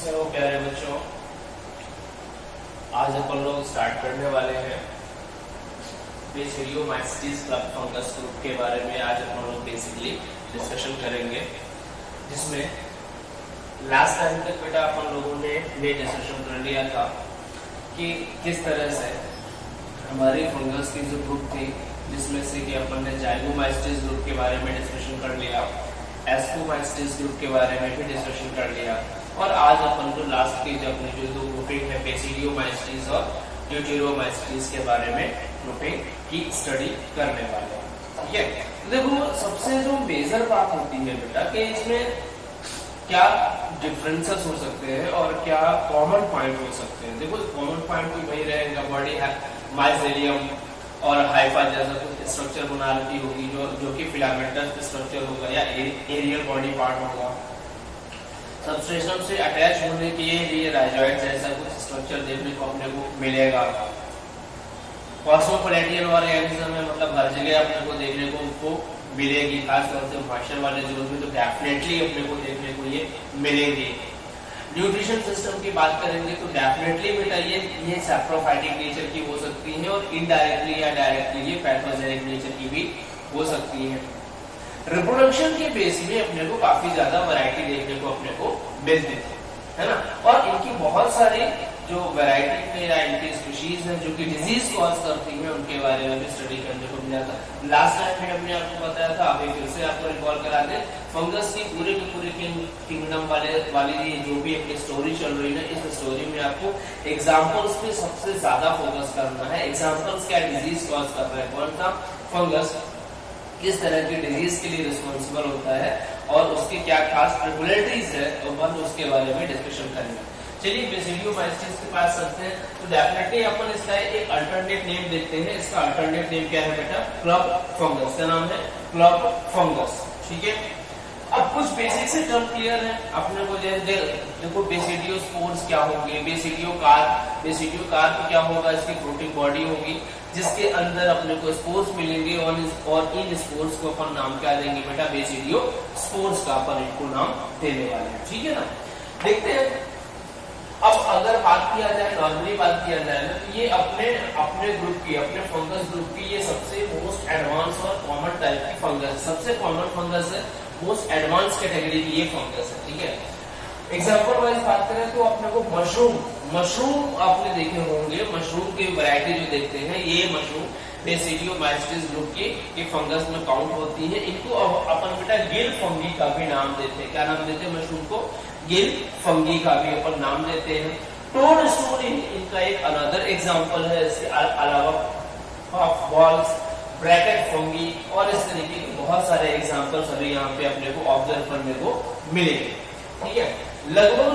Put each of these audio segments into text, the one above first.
कैसे हो प्यारे बच्चों। आज अपन लोग स्टार्ट करने वाले हैं बेसिडियोमाइसीट्स क्लब फंगस ग्रुप के बारे में। आज अपन लोग बेसिकली डिस्कशन करेंगे, जिसमें लास्ट टाइम तक बेटा अपन लोगों ने ये डिस्कशन कर लिया था कि किस तरह से हमारी फंगस की जो ग्रुप थी, जिसमें से कि अपन ने जाइगोमाइसीट्स ग्रुप के बारे में डिस्कशन कर लिया, एस्कोमाइसीट्स ग्रुप के बारे में भी डिस्कशन कर लिया, और आज अपन को लास्ट की जो अपनी जो दो ग्रुपिंग है बेसिडियोमाइसीट्स और ड्यूटेरोमाइसीट्स के बारे में ग्रुपिंग की स्टडी करने वाले हैं। ठीक है, देखो सबसे जो मेजर बात होती है बेटा कि इसमें क्या डिफरेंसेस हो सकते हैं और क्या कॉमन पॉइंट हो सकते हैं। देखो कॉमन पॉइंट तो वही रहेगा, बॉडी है माइसेलियम और हाइफा जैसा कुछ स्ट्रक्चर मोनालिटी होगी जो कि फिलामेंटस स्ट्रक्चर होगा या एरियल बॉडी पार्ट होगा। सबस्ट्रेटम से अटैच होने के लिए राइजोइड जैसा कुछ स्ट्रक्चर देखने को अपने को मिलेगा। कॉस्मोपोलिटन ऑर्गेनिज्म में मतलब हर जगह अपने को देखने को मिलेगी, खासतौर से मॉइस्चर वाले जोन में तो डेफिनेटली अपने को देखने को ये मिलेगी। न्यूट्रिशन सिस्टम की बात करेंगे तो डेफिनेटली बेटा ये सैप्रोफाइटिक नेचर की हो सकती है और इनडायरेक्टली या डायरेक्टली ये पैथोजेनिक नेचर की भी हो सकती है। रिप्रोडक्शन के बेस में अपने को काफी ज्यादा वैरायटी देखने को अपने को मिलती है ना, और इनकी बहुत सारी जो वैरायटी में या इनकी स्पीशीज हैं जो कि डिजीज कॉज करती हैं, उनके बारे में भी स्टडी करने को मिला था। लास्ट टाइम में हमने आपको बताया था, अभी फिर से आपको रिकॉल करा दे, फंगस की पूरे के पूरे किंगडम वाली जो भी अपनी स्टोरी चल रही है, इस स्टोरी में आपको एग्जाम्पल्स पे सबसे ज्यादा फोकस करना है। एग्जाम्पल्स क्या डिजीज कॉज कर रहा है, कौन सा फंगस किस तरह की डिजीज के लिए रिस्पॉन्सिबल होता है और उसके क्या खास रेगुलेटरीज है, तो बस उसके बारे में डिस्कशन करेंगे। चलिए बेसिडियोमाइसीट्स के पास चलते हैं, तो डेफिनेटली अपन इसका एक अल्टरनेट नेम देखते हैं। इसका अल्टरनेट नेम क्या है बेटा? Club fungus. क्या नाम है? Club fungus. ठीक है, अब कुछ बेसिक से टर्म क्लियर है अपने को। जैसे देखो बेसिडियोस्पोर्स क्या होंगे, बेसिडियोकार्प क्या होगा, इसकी प्रोटीन बॉडी होगी जिसके अंदर अपने को स्पोर्स मिलेंगे और इन स्पोर्स को अपन नाम क्या देंगे बेटा? बेसिडियोस्पोर्स का अपन इनको नाम देने वाले हैं। ठीक है ना, देखते हैं। अब अगर बात किया जाए, नॉर्मली बात किया जाए ना, तो ये अपने ग्रुप की, अपने फंगस ग्रुप की ये सबसे मोस्ट एडवांस और कॉमन टाइप की फंगस, सबसे कॉमन फंगस है, मोस्ट एडवांस कैटेगरी की ये फंगस है। ठीक है, एग्जाम्पल वाइज बात करें तो अपने को मशरूम आपने देखे होंगे, मशरूम की वैरायटी जो देखते हैं, ये मशरूम बेसिडियोमाइसीट्स ग्रुप की फंगस में काउंट होती है। इनको अपन बेटा गिल फंगी का भी नाम देते हैं। क्या नाम देते हैं मशरूम को? गिल फंगी का भी अपन नाम देते हैं। टोड स्टोन इनका एक अनदर एग्जांपल है। इसके अलावा पफ बॉल्स, ब्रैकेट फंगी और इस तरीके के बहुत सारे एग्जांपल्स अभी यहाँ पे अपने को ऑब्जर्व करने को मिलेंगे। ठीक है, लगभग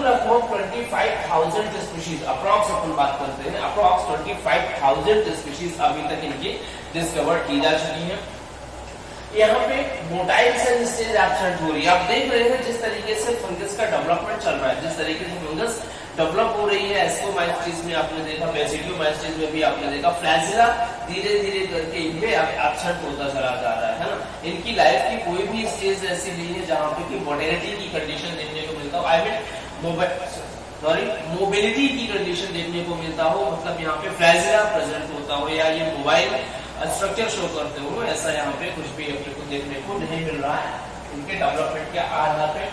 25,000 स्पीशीज अप्रॉक्स अपन बात करते हैं, अप्रॉक्स 25,000 स्पीशीज अभी तक इनकी डिस्कवर की जा चुकी है। यहाँ पे मोटाइल सेल स्टेज एब्सेंट हो रही है। आप देख रहे हैं जिस तरीके से फंगस का डेवलपमेंट चल रहा है, जिस तरीके से फंगस डेवलप हो रही है। एस्कोमाइसीट्स में आपने देखा, बेसिडियोमाइसीट्स में भी आपने देखा, फ्लैजिला धीरे धीरे करके इनमें एब्सेंट होता चला जा रहा है ना। इनकी लाइफ की कोई भी स्टेज ऐसी नहीं है जहाँ पे कि मोर्टेलिटी की कंडीशन देखने को मिलता हो, मोबिलिटी की कंडीशन देखने को मिलता हो, मतलब यहाँ पे फ्लैजिला प्रेजेंट होता हो या ये मोबाइल स्ट्रक्चर शो करते हो, ऐसा यहाँ पे कुछ भी अपने को देखने को नहीं मिल रहा है इनके डेवलपमेंट के आधार पे।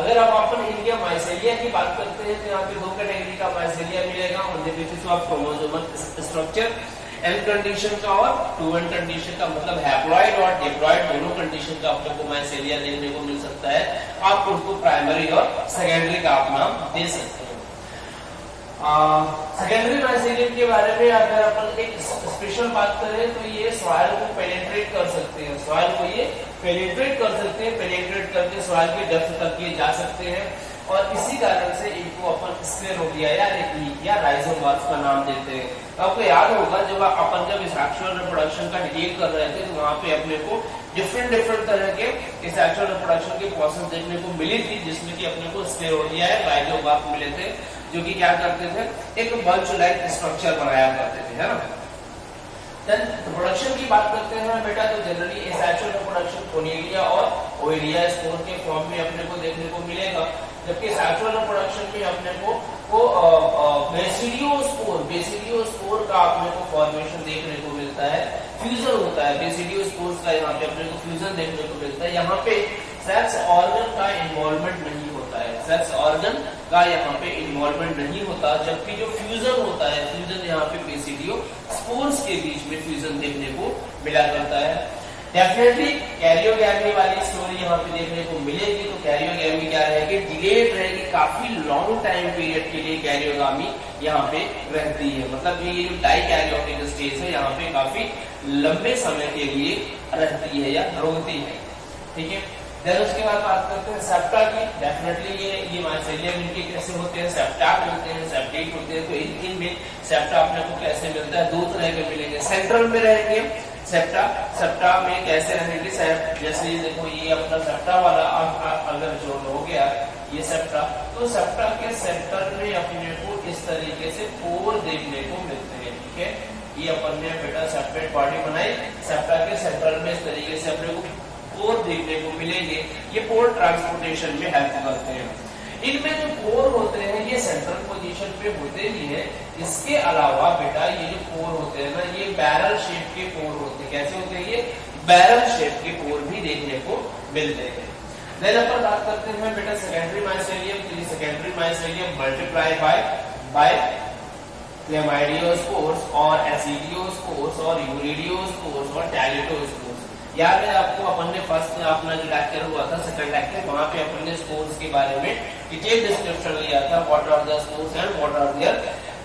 अगर अब अपन इनके माइसेलिया की बात करते हैं तो यहाँ पे दो कैटेगरी का माइसेलिया मिलेगा, on the basis of chromosomal structure, n condition का और 2n कंडीशन का, मतलब हैप्लॉइड और डिप्लॉइड दोनों कंडीशन का अपने को माइसेलिया देखने को मिल सकता है। आप उसको प्राइमरी और सेकेंडरी का आप नाम दे सकते हैं। सेकेंडरी माइसेलियम के बारे में अगर अपन एक स्पेशल बात करें तो ये सॉइल को पेनिट्रेट कर सकते हैं, सॉइल को ये पेनिट्रेट कर सकते हैं, पेनिट्रेट करके सॉइल की डेप्थ तक ये जा सकते हैं, और इसी कारण से इनको अपन स्क्लेरोटिया या राइजोमॉर्फ का नाम देते हैं। तो आपको याद होगा जब सेक्सुअल रिप्रोडक्शन का डिटेल कर रहे थे तो वहां पे अपने को डिफरेंट तरह के सेक्सुअल रिप्रोडक्शन के प्रोसेस देखने को मिली थी, जिसमें कि अपने को स्क्लेरोटिया या राइजोमॉर्फ मिले थे, जो कि क्या करते थे? एक बंच लाइक स्ट्रक्चर बनाया करते थे, है ना। देन रिप्रोडक्शन की बात करते हैं बेटा, तो जनरली एसेक्सुअल रिप्रोडक्शन कोनिलिया और ओइलिया स्पोर के फॉर्म में अपने को देखने को मिलेगा। जबकि सेक्सुअल रिप्रोडक्शन में अपने को बेसिडियोस्पोर का अपने को फॉर्मेशन देखने को मिलता है, फ्यूजन होता है बेसिडियोस्पोर्स का, यहाँ पे अपने को फ्यूजन देखने को मिलता है। यहाँ पे सेक्स ऑर्गन का इन्वॉल्वमेंट नहीं होता है, सेक्स ऑर्गन का यहाँ पे इन्वॉल्वमेंट नहीं होता, जबकि जो फ्यूजन होता है, फ्यूजन यहाँ पे बेसिडियोस्पोर्स के बीच में फ्यूजन देखने को मिला करता है। डेफिनेटली कैरियोगैमी वाली स्टोरी यहाँ पे देखने को मिलेगी। तो कैरियोगैमी क्या रहेगी, डिलेड रहेगी, काफी लॉन्ग टाइम पीरियड के लिए कैरियोगामी यहाँ पे रहती है, मतलब ये जो डाइकैरियोटिक स्टेज है यहाँ पे काफी लंबे समय के लिए रहती है या रोकती है, ठीक है। देन उसके बाद बात करते हैं सेप्टा की। डेफिनेटली ये माइसेलियम इनके कैसे होते हैं, सेप्टाट होते हैं, सेप्टेट होते हैं। तो इनमें सेप्टा अपने को कैसे मिलता है, दो तरह के मिलेंगे। सेंट्रल में रहेंगे सेप्टा में कैसे रहेंगे, जैसे ये देखो ये अपना सेप्टा वाला अगर जो हो गया ये सेप्टा, तो सेप्टा के सेंटर में अपने को इस तरीके से पोर देखने को मिलते हैं, ठीक है। ये अपन ने बेटा सेपरेट बॉडी बनाई, सेप्टा के सेंटर में इस तरीके से अपने को पोर देखने को मिलेंगे। ये पोर ट्रांसपोर्टेशन में हेल्प करते हैं। इनमें जो पोर होते हैं ये सेंट्रल पोजीशन पे होते ही है। इसके अलावा बेटा ये जो पोर होते हैं ना, ये बैरल शेप के पोर होते हैं। कैसे होते हैं, ये बैरल शेप के पोर भी देखने को मिलते हैं। देन अपन बात करते हैं बेटा सेकेंडरी माइसेलियम। तो ये सेकेंडरी माइसेलियम मल्टीप्लाई बाय क्लेमाइडियोस्पोर्स और एसिडियोस्पोर्स और यूरिडियोस्पोर्स और टैलिडोस्पोर्स। याद है आपको, अपन ने फर्स्ट अपना जो लेक्चर हुआ था, सेकंड लेक्चर, वहां पे अपन ने स्पोर्स के बारे में डिटेल डिस्क्रिप्शन लिया था, what are the spores and what are their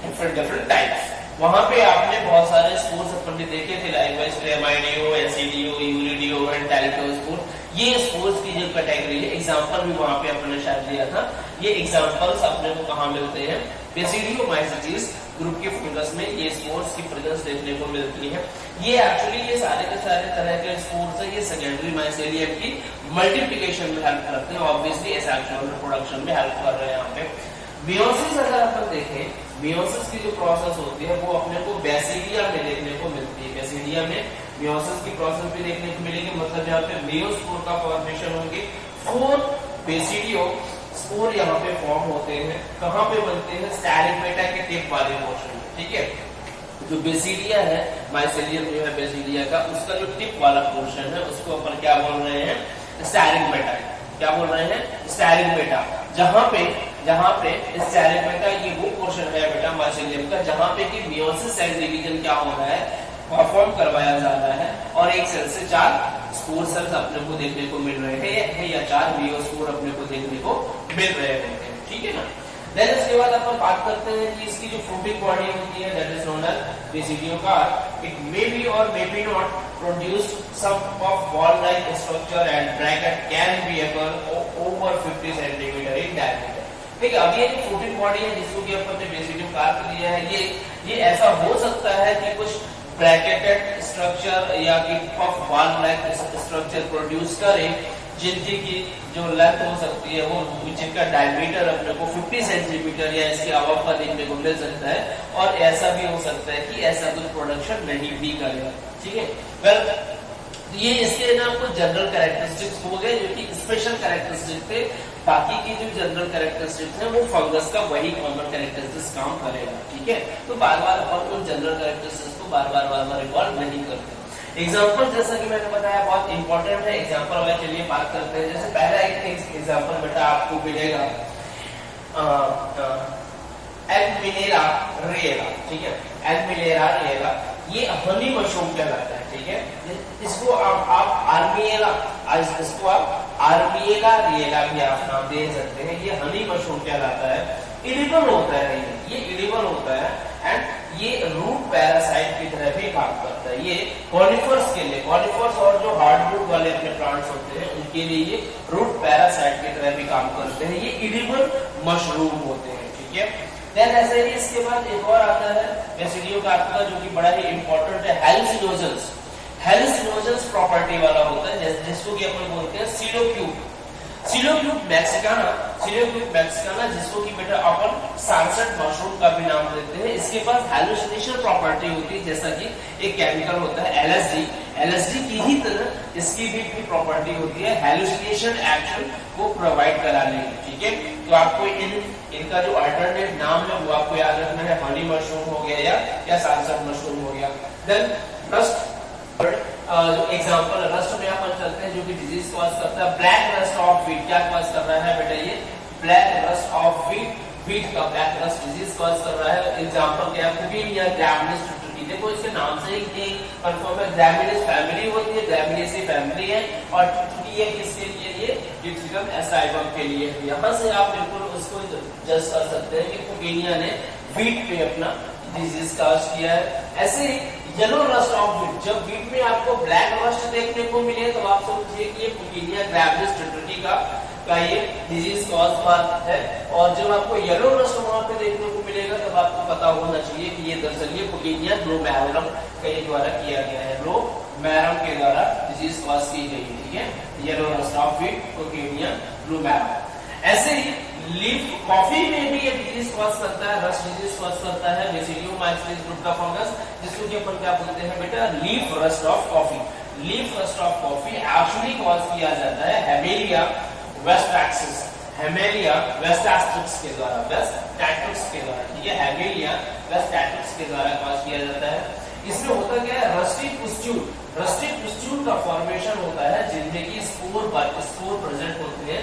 different types. वहां पे आपने बहुत सारे स्पोर्स अपन ने देखे थे, लाइक क्लेमाइडियो, एसिडियो, यूरिडियो एंड टैलिडोस्पोर्स। ये स्पोर्स की जो कैटेगरी है, एग्जांपल भी वहां पे अपन ने शायद लिया था। ये एग्जांपल्स अपने को कहां मिलते हैं, बेसिडियोमाइसीटीज ग्रुप के फंगस में ये स्पोर्स की प्रेजेंस देखने को मिलती है। ये एक्चुअली ये सारे के सारे तरह के स्पोर्स है, ये सेकेंडरी माइसेलियम की मल्टीप्लिकेशन में हेल्प करते हैं, ऑब्वियसली सेक्सुअल रिप्रोडक्शन में हेल्प कर रहे हैं यहाँ पे। मियोसिस अगर अपन देखें, मियोसिस की जो प्रोसेस होती है वो अपने को बेसिडिया में देखने को मिलती है। बेसिडिया में मियोसिस की प्रोसेस भी देखने को मिलेगी, मतलब यहाँ पे मियोस्पोर का फॉर्मेशन होंगे। 4 बेसिडियो स्पोर यहाँ पे फॉर्म होते हैं। कहाँ पे बनते हैं, स्टैलिग्मेटा के टिप वाले पोर्शन में, ठीक है। जो बेसिडिया है, माइसेलियम जो है बेसिडिया का, उसका जो टिप वाला पोर्शन है उसको अपन क्या बोल रहे हैं, स्टैलिग्मेटा। क्या बोल रहे हैं, स्टैलिग्मेटा। जहाँ पे स्टैलिग्मेटा ये वो पोर्शन है बेटा माइसेलियम का जहाँ पे कि मियोसिस सेल डिवीजन क्या हो रहा है, परफॉर्म करवाया जा रहा है, और एक सेल से 4 स्पोर सेल्स अपने को देखने को मिल रहे हैं या 4 मियोस्पोर अपने को देखने को मिल रहे हैं, ठीक है ना। देन इसके बाद अपन बात करते हैं कि इसकी जो फ्रूटिंग बॉडी होती है, that is known as basidiocarp. It may be और may be not produce some of ball like structure and bracket can be over 50 centimetre in diameter. ठीक है, अब ये जो फ्रूटिंग बॉडी है जिसको कि अपन ने बेसिडियोकार्प लिया है, ये ऐसा हो सकता है कि कुछ ब्रैकेटेड स्ट्रक्चर या कि puff ball like structure produce करे, जिनकी जो लेंथ हो सकती है वो जिनका डायमीटर अपने को 50 सेंटीमीटर या इसके अलावा का देखने को मिल सकता है, और ऐसा भी हो सकता है कि ऐसा कुछ प्रोडक्शन नहीं भी करेगा, ठीक है। वेल, ये इसके ना कुछ जनरल कैरेक्टरिस्टिक्स हो गए जो कि स्पेशल कैरेक्टरिस्टिक थे। बाकी की जो जनरल कैरेक्टरिस्टिक्स है वो फंगस का वही कॉमन कैरेक्टरिस्टिक्स काम करेगा, ठीक है। तो बार बार अपन उन जनरल कैरेक्टरिस्टिक्स को बार बार रिकॉल नहीं करते। एग्जाम्पल जैसा कि मैंने बताया बहुत इंपॉर्टेंट है, एग्जाम्पल वाले चलिए बात करते हैं। जैसे पहला एक एग्जाम्पल बेटा आपको मिलेगा एल्मिनेरा रिएला, ठीक है। एल्मिनेरा रिएला ये हनी मशरूम कहलाता है, ठीक है। इसको आप आर्मिएला, इसको आप आर्मिएला रिएला भी आप नाम दे सकते हैं। ये हनी मशरूम कहलाता है, इडिबल होता है, ये इडिबल होता है एंड ये रूट पैरासाइट की तरह भी काम करता है। ये कॉनिफर्स के लिए, कॉनिफर्स और जो हार्डवुड वाले अपने प्लांट्स होते हैं उनके लिए ये रूट पैरासाइट की तरह भी काम करते हैं। ये इडिबल मशरूम होते हैं, ठीक है। देन ऐसे ही इसके बाद एक और आता है बेसिडियोकार्प का जो कि बड़ा ही इंपॉर्टेंट है, हेलिसिनोजेंस। हेलिसिनोजेंस प्रॉपर्टी वाला होता है जिसको कि अपन बोलते हैं सीडोक्यूब। सीडोक्यूब मैक्सिकाना सिरियोक्लिक मैक्सिकाना, जिसको कि बेटा अपन सनसेट मशरूम का भी नाम देते हैं। इसके पास हैलुसिनेशन प्रॉपर्टी होती है, जैसा कि एक केमिकल होता है एलएसडी, एलएसडी की ही तरह इसकी भी प्रॉपर्टी होती है हैलुसिनेशन एक्शन को प्रोवाइड कराने की, ठीक है। तो आपको इनका जो अल्टरनेट नाम है वो आपको याद रखना है, हनी मशरूम हो गया या सनसेट मशरूम हो गया। देन रस्ट, जो एग्जांपल रस्ट में अपन चलते हैं, जो कि डिजीज कॉज करता है। ब्लैक रस्ट ऑफ व्हीट क्या कॉज कर रहा है बेटा, ये ब्लैक रस्ट ऑफ व्हीट का ब्लैक रस्ट डिजीज कॉज कर रहा है। एग्जांपल क्या है, पुकीनिया ग्रैमिनीज ट्रिटोकी। देखो इसके नाम से ही कंफर्म है, ग्रैमिनीज फैमिली होती है, ग्रैमिनेसी फैमिली है, और ट्रिटोकी है किसके लिए, ये डिप्थिरियम एसाइलम के लिए। यहां से आप बिल्कुल उसको जज कर सकते हैं कि पुकीनिया ने व्हीट पे अपना डिजीज कॉज किया है। ऐसे ही येलो रस्ट ऑफ व्हीट, जब व्हीट में आपको ब्लैक रस्ट देखने को मिले तो आप समझिए कि ये पुकीनिया ग्रैमिनीज ट्रिटोकी का ये डिजीज कॉज है। और जब आपको येलो रस्ट वहां पे देखने को मिलेगा तब आपको पता होना चाहिए कि ये दरअसल ये पुकीनिया ग्लोमेरुलम के द्वारा किया गया है, ग्लोमेरुलम के द्वारा डिजीज कॉज की गई है, ठीक है। Yellow rust of wheat, Puccinia glumarum. ऐसे ही लीफ कॉफी में भी ये डिजीज कॉज करता है, रस्ट डिजीज कॉज करता है, बेसिडियोमाइसीलिस ग्रुप का फंगस, जिसको कि अपन क्या बोलते हैं बेटा, leaf rust of coffee. Leaf rust of coffee actually cause किया जाता है हेमेलिया वेस्टैक्सिस, हेमेलिया वेस्टैक्सिस के द्वारा, वेस्टैक्सिस के द्वारा, ठीक है। हेमेलिया वेस्टैक्सिस के द्वारा कॉज किया जाता है। इसमें होता क्या है, रस्टी पुस्ट्यूल, रस्टी पुस्ट्यूल का फॉर्मेशन होता है जिनमें की स्पोर प्रेजेंट होते हैं।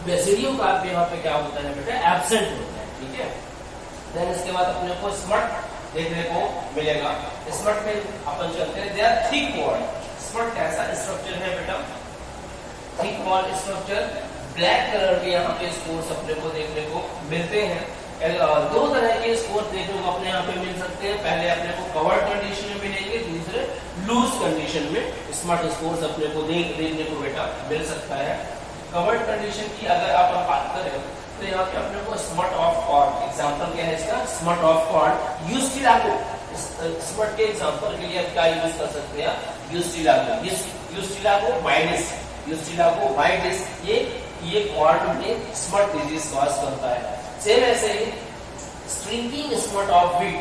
बेसिडियोकार्प यहाँ पे क्या होता है बेटा, एब्सेंट होता है, ठीक है। देन इसके बाद अपने को स्मट देखने को मिलेगा। स्मट में अपन चलते हैं, they are thick wall. Smut कैसा स्ट्रक्चर है बेटा, thick wall structure, black colour के यहाँ पे स्पोर्स अपने को देखने को मिलते हैं। दो तरह के स्पोर्स देखने को अपने यहाँ पे मिल सकते हैं, पहले अपने को कवर्ड कंडीशन में मिलेंगे, दूसरे लूज कंडीशन में स्मट स्पोर्स अपने को देखने को बेटा मिल सकता है। कवर्ड कंडीशन की अगर आप बात करें तो यहाँ पे अपने को स्मट ऑफ कॉर्ड, एग्जांपल क्या है इसका, स्मट ऑफ कॉर्ड। यूस्टिलागो, स्मट के एग्जांपल के लिए आप क्या यूज कर सकते हैं, यूस्टिलागो, यूस्टिलागो वाइडिस, यूस्टिलागो वाइडिस, ये कॉर्ड में स्मट डिजीज कॉज करता है। सेम ऐसे ही stinking smut of wheat,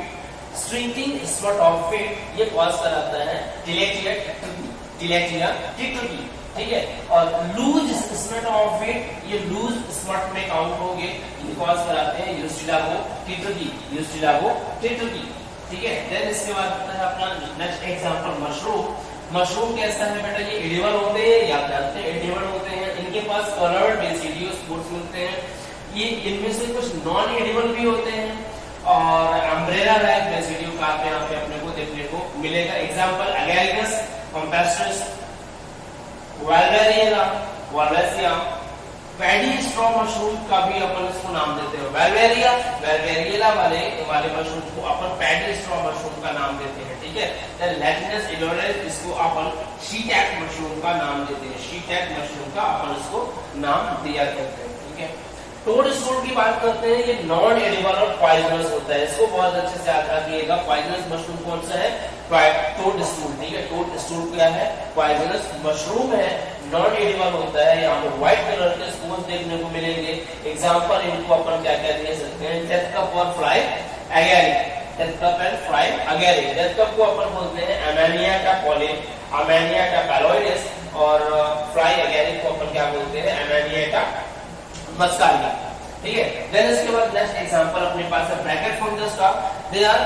stinking smut of wheat ये कॉज कराता है टिलेटिया ट्रिटोकी, ठीक है। और लूज स्मट ऑफ व्हीट, ये लूज स्मट में काउंट होंगे, ये कॉज कराते हैं यूस्टिलागो ट्रिटोकी, यूस्टिलागो ट्रिटोकी, ठीक है। देन इसके बाद आता है अपना नेक्स्ट एग्जांपल मशरूम। मशरूम कैसा है बेटा, ये एडिबल होते हैं, याद रखते हैं एडिबल होते हैं। इनके पास कलर्ड बेसिडियो स्पोर्स मिलते हैं। ये इनमें से कुछ नॉन एडिबल भी होते हैं, और अम्ब्रेला लाइक बेसिडियो कार्प यहाँ पे अपने को देखने को मिलेगा। Example Agaricus campestris, Volvaria, volvacea. Paddy straw mushroom का भी अपन इसको नाम देते हैं वाल्वेरिया, वाल्वेरिया वाले मशरूम को अपन पैडी स्ट्रॉ मशरूम का नाम देते हैं, ठीक है। देन लैटिनस इलोरेस, इसको अपन शीटैक मशरूम का नाम देते हैं, शीटैक मशरूम का अपन इसको नाम दिया करते हैं, ठीक है। टोड स्टूल की बात करते हैं, ये नॉन एडिबल और पॉइजनस होता है, इसको बहुत अच्छे से याद रखिएगा। पॉइजनस मशरूम कौन सा है, टोड स्टूल, ठीक है। टोड स्टूल क्या है, पॉइजनस मशरूम है, नॉन एडिबल होता है। यहाँ पे व्हाइट कलर के स्पोर्स देखने को मिलेंगे। एग्जांपल इनको अपन क्या क्या दे सकते हैं, डेथ कप और fly agaric, death cap and fly agaric. Death cap को अपन बोलते हैं अमेनिया का पॉलिन, अमेनिया का पैलोइडिस, और फ्लाई एगेरिक को अपन क्या बोलते हैं, अमेनिया का मस्कारिया, ठीक है। देन इसके बाद नेक्स्ट एग्जांपल अपने पास है ब्रैकेट फंगस का। They are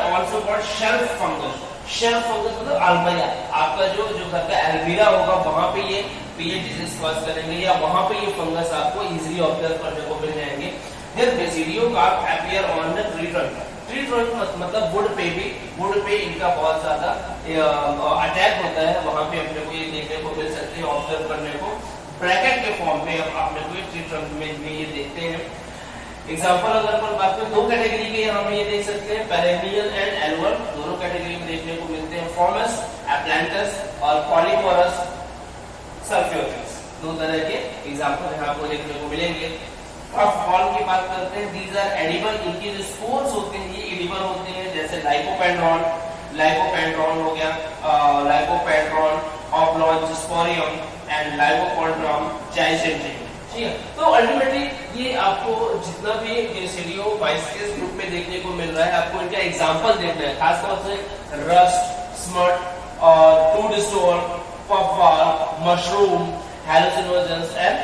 also called shelf fungus. Shelf fungus मतलब अलमीरा, आपका जो घर का अलमीरा होगा वहां पे ये डिजीज कॉज करेंगे, या वहां पे ये फंगस आपको इजीली ऑब्जर्व करने को मिल जाएंगे। Then basidiocarp appear on the tree trunk. Tree trunk मतलब वुड पे इनका बहुत ज्यादा अटैक होता है, वहां पे अपने को ये देखने को मिल सकते हैं, ऑब्जर्व करने को ब्रैकेट के फॉर्म में आपने कोई ट्री ट्रंक में ये देखते हैं। एग्जांपल अगर अपन बात करें, दो कैटेगरी के यहाँ पे ये देख सकते हैं, पेरेनियल एंड एनुअल, दोनों कैटेगरी में देखने को मिलते हैं। फॉर्मस, एप्लैंटस और पॉलीपोरस सल्फ्योसिस, दो तरह के एग्जांपल यहाँ आपको देखने को मिलेंगे। अब फॉल की बात करते हैं, दीज आर एडिबल, इनके जो स्पोर्स होते हैं ये एडिबल होते हैं, जैसे लाइकोपेंड्रॉन हो गया, लाइकोपेंड्रॉन, ऑब्लॉन्च स्पोरियम एंड लाइकोपोड्रम जाइसेंट्रियम। ठीक है, तो अल्टीमेटली ये आपको जितना भी बेसिडियो माइस्टीज ग्रुप में देखने को मिल रहा है, आपको इनका एग्जांपल देखना है, खासतौर से रस्ट, स्मट और टूड स्टोन, पफबॉल, मशरूम, हैलोसिनोजेंस एंड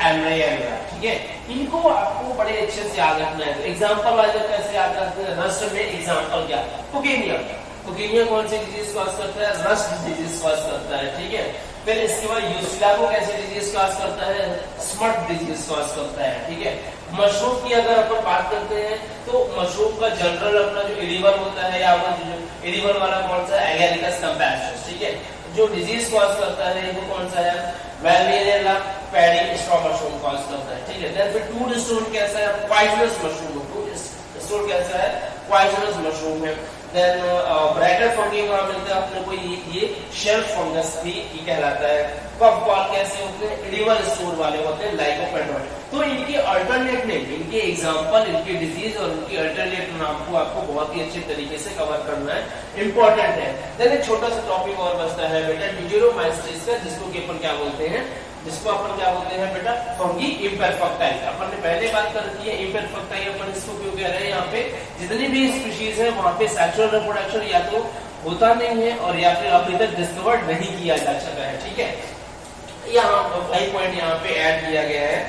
एमरेलिया। ठीक है, इनको आपको बड़े अच्छे से याद रखना है। तो एग्जांपल वाले कैसे याद रखते हैं? रस्ट में एग्जांपल क्या? पुकेनिया। पुकेनिया कौन सी डिजीज कॉज करता है? रस्ट डिजीज कॉज करता है। ठीक है, फिर इसके बाद यूस्लागो कैसे डिजीज कॉज करता है? स्मट डिजीज कॉज करता है। ठीक है, मशरूम की अगर अपन बात करते हैं तो मशरूम का जनरल अपना जो एडिबल होता है या वो जो एडिबल वाला कौन सा है? Agaricus campestris. ठीक है, जो डिजीज कॉज करता है वो कौन सा है? वेलमेरिया पैडी स्ट्रॉ मशरूम कॉज करता है। ठीक है, देन फिर टूड स्टोन कैसा है? Poisonous mushroom. टूड स्टोन कैसा है? पॉइजनस मशरूम है। देन ब्राइटर फंगी वहां मिलता है अपने को, ये शेल्फ फंगस भी कहलाता है। पफबॉल कैसे होते हैं? एडिबल स्टोर वाले होते हैं, लाइकोपेड्रॉन। तो इनके अल्टरनेट नेम, इनके एग्जांपल, इनके डिजीज और इनके अल्टरनेट नाम को आपको बहुत ही अच्छे तरीके से कवर करना है, इंपॉर्टेंट है। देन एक छोटा सा टॉपिक और बचता है बेटा ड्यूटेरोमाइस्टिस का, जिसको कि अपन क्या बोलते हैं? जिसको अपन क्या बोलते हैं बेटा? Fungi imperfecti. अपन ने पहले बात कर रखी है इम्परफेक्टाई, अपन इसको क्यों कह रहे हैं? यहाँ पे जितनी भी स्पीशीज है वहां पे सेक्सुअल रिप्रोडक्शन या तो होता नहीं है और या फिर अभी तक डिस्कवर्ड नहीं किया जा सका है। ठीक है, यहाँ 5 पॉइंट यहाँ पे ऐड किया गया है।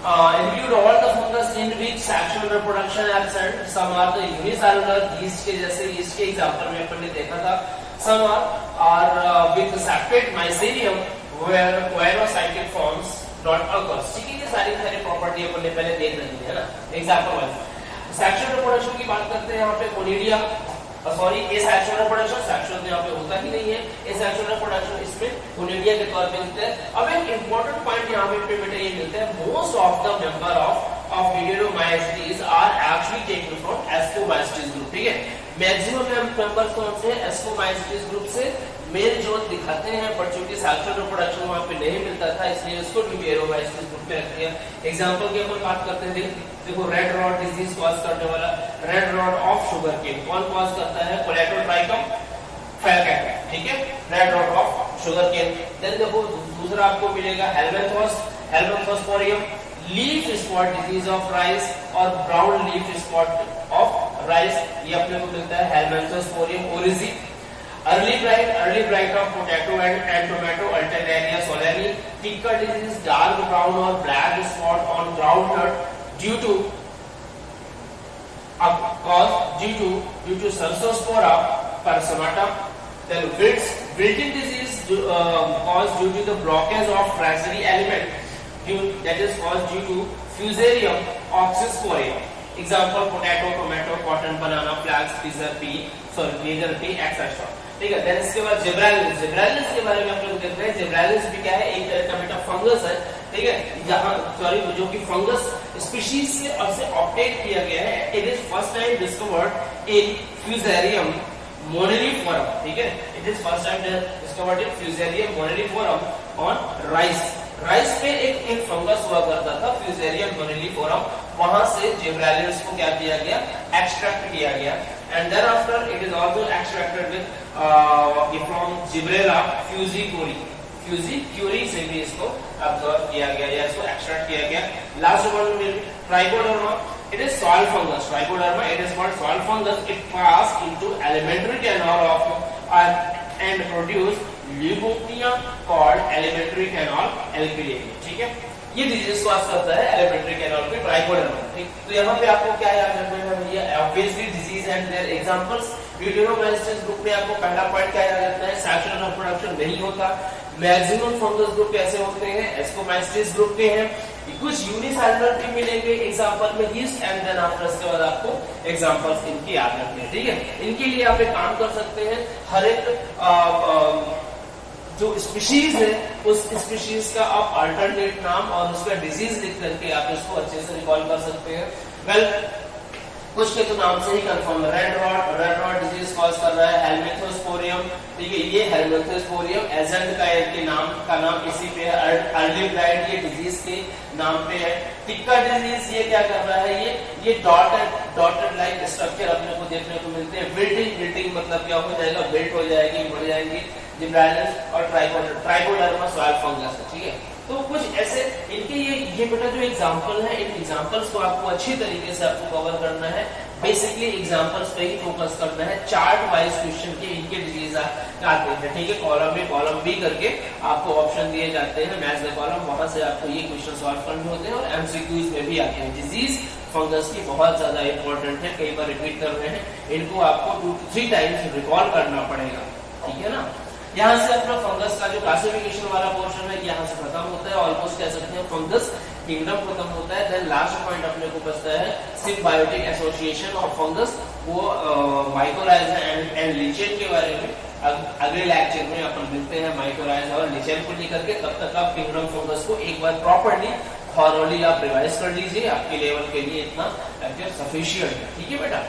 Include all the fungus in which sexual reproduction absent. Some are the unicellular, yeast के जैसे, yeast के एग्जांपल में अपन ने देखा था। Some are with septate mycelium where coenocytic forms not occurs. ठीक है, ये सारी प्रॉपर्टी अपन ने पहले देख रही है ना, एग्जांपल वाइज। सेक्सुअल रिप्रोडक्शन की बात करते हैं यहाँ पे conidia, sorry asexual reproduction, sexual यहाँ पे होता ही नहीं है, एसेक्सुअल रिप्रोडक्शन इसमें कोनिडिया के तौर पे मिलता है। अब एक इंपॉर्टेंट पॉइंट यहाँ पे बेटा ये मिलता है, most of the member of deuteromycetes are actually taken from ascomycetes group. ठीक है, मैक्सिमम मेंबर्स कौन से हैं? एस्कोमाइस्टीज ग्रुप से मेल जोल दिखाते हैं, बट चूंकि सेक्सुअल रिप्रोडक्शन वहां पे नहीं मिलता था इसलिए उसको ड्यूटेरोमाइस्टीज ग्रुप में रख दिया। एग्जांपल की अपन बात करते हैं, देखो रेड रॉड डिजीज कॉज करने वाला, red rot of sugar cane कौन कॉज करता है? Colletotrichum falcatum. ठीक है, red rot of sugar cane. Then देखो दूसरा आपको मिलेगा Helminthosporium, leaf spot disease of rice और brown leaf spot of rice, ये अपने को मिलता है Helminthosporium oryzae. Early blight of potato and tomato, Alternaria solani. Tikka disease, dark brown और black spot on groundnut due to Cercospora persomata. Then wilting disease caused due to the blockage of fraxinary element, that is caused due to Fusarium oxysporum. Example potato, tomato, cotton, banana, flax, leather pea, etc. ठीक है, then इसके बाद जिब्रालिस के बारे में आप लोग देख रहे हैं। जिब्रालिस भी क्या है? एक तरह का बेटा फंगस है। ठीक है, जहां सॉरी जो कि फंगस स्पीशीज से ऑब्टेन किया गया है। It is first time discovered in Fusarium moniliforme. ठीक है, it is first time discovered in Fusarium moniliforme on rice. Rice पे एक फंगस हुआ करता था फ्यूजेरियम मोनेलिफोरम, वहां से जिब्रालिस को क्या किया गया? एक्सट्रैक्ट किया गया। And then after it is also extracted with from Gibberella fujikuroi से भी इसको ऑब्जर्व किया गया या इसको एक्सट्रैक्ट किया गया। Last one will Trichoderma, it is soil fungus. Trichoderma it is called soil fungus. It pass into alimentary canal of and produce leucopia called alimentary canal alkylia. ठीक है, ये डिजीज कॉज करता है एलिमेंट्री कैनाल पे trichoderma. ठीक, तो यहाँ पे आपको क्या याद रखना है भैया? Obviously disease and their examples. Deuteromycetes group में आपको पहला पॉइंट क्या याद रखना है? सेक्सुअल रिप्रोडक्शन नहीं होता। मैक्सिमम फंगस ग्रुप कैसे होते हैं? एस्कोमाइस्टीज ग्रुप के हैं। कुछ यूनिसेलुलर भी मिलेंगे एग्जांपल में यीस्ट, एंड देन आफ्टर इसके बाद आपको एग्जांपल्स इनके याद रखने हैं। ठीक है, इनके लिए आप एक काम कर सकते हैं, हर एक जो स्पीशीज है उस स्पीशीज का आप अल्टरनेट नाम और उसका डिजीज लिख करके आप इसको अच्छे से रिकॉल कर सकते हैं। वेल, कुछ के तो नाम से ही कंफर्म है। रेड रॉड डिजीज कॉज कर रहा है हेलमिंथोस्पोरियम। ठीक है, ये हेलमिंथोस्पोरियम एजेंट का नाम इसी पे है। अर्ली ब्राइट ये डिजीज के नाम पे है। टिक्का डिजीज ये क्या कर रहा है? ये डॉटेड लाइक स्ट्रक्चर अपने को देखने को मिलते हैं। विल्टिंग मतलब क्या हो जाएगा? विल्ट हो जाएगी, बढ़ जाएंगी। जिब्रालिस और ट्राइकोडर्मा सॉइल फंगस है, ठीक है। तो कुछ ऐसे इनके ये बेटा जो एग्जांपल है, इन एग्जांपल्स को आपको अच्छी तरीके से आपको कवर करना है। बेसिकली एग्जांपल्स पे ही फोकस करना है। चार्ट वाइज क्वेश्चन के इनके डिजीज आते हैं, ठीक है। कॉलम में कॉलम बी करके आपको ऑप्शन दिए जाते हैं, मैच द कॉलम, वहां से आपको ये क्वेश्चन सॉल्व करने होते हैं और एमसीक्यूज में भी आते हैं। डिजीज फंगस की बहुत ज्यादा इंपॉर्टेंट है, कई बार रिपीट कर रहे हैं, इनको आपको 2 to 3 टाइम्स रिकॉल करना पड़ेगा, ठीक है ना। यहाँ से अपना फंगस का जो क्लासिफिकेशन वाला पोर्शन है यहाँ से खत्म होता है, ऑलमोस्ट कह सकते हैं फंगस किंगडम खत्म होता है। देन लास्ट पॉइंट अपने को बचता है सिम्बायोटिक एसोसिएशन ऑफ फंगस, वो माइकोराइजा एंड लिचेन के बारे में अगले लेक्चर में अपन मिलते हैं माइकोराइजा और लिचेन को लेकर के। तब तक आप किंगडम फंगस को एक बार प्रॉपर्ली थॉरोली आप रिवाइज कर लीजिए, आपके लेवल के लिए इतना लेक्चर सफिशिएंट है, ठीक है बेटा।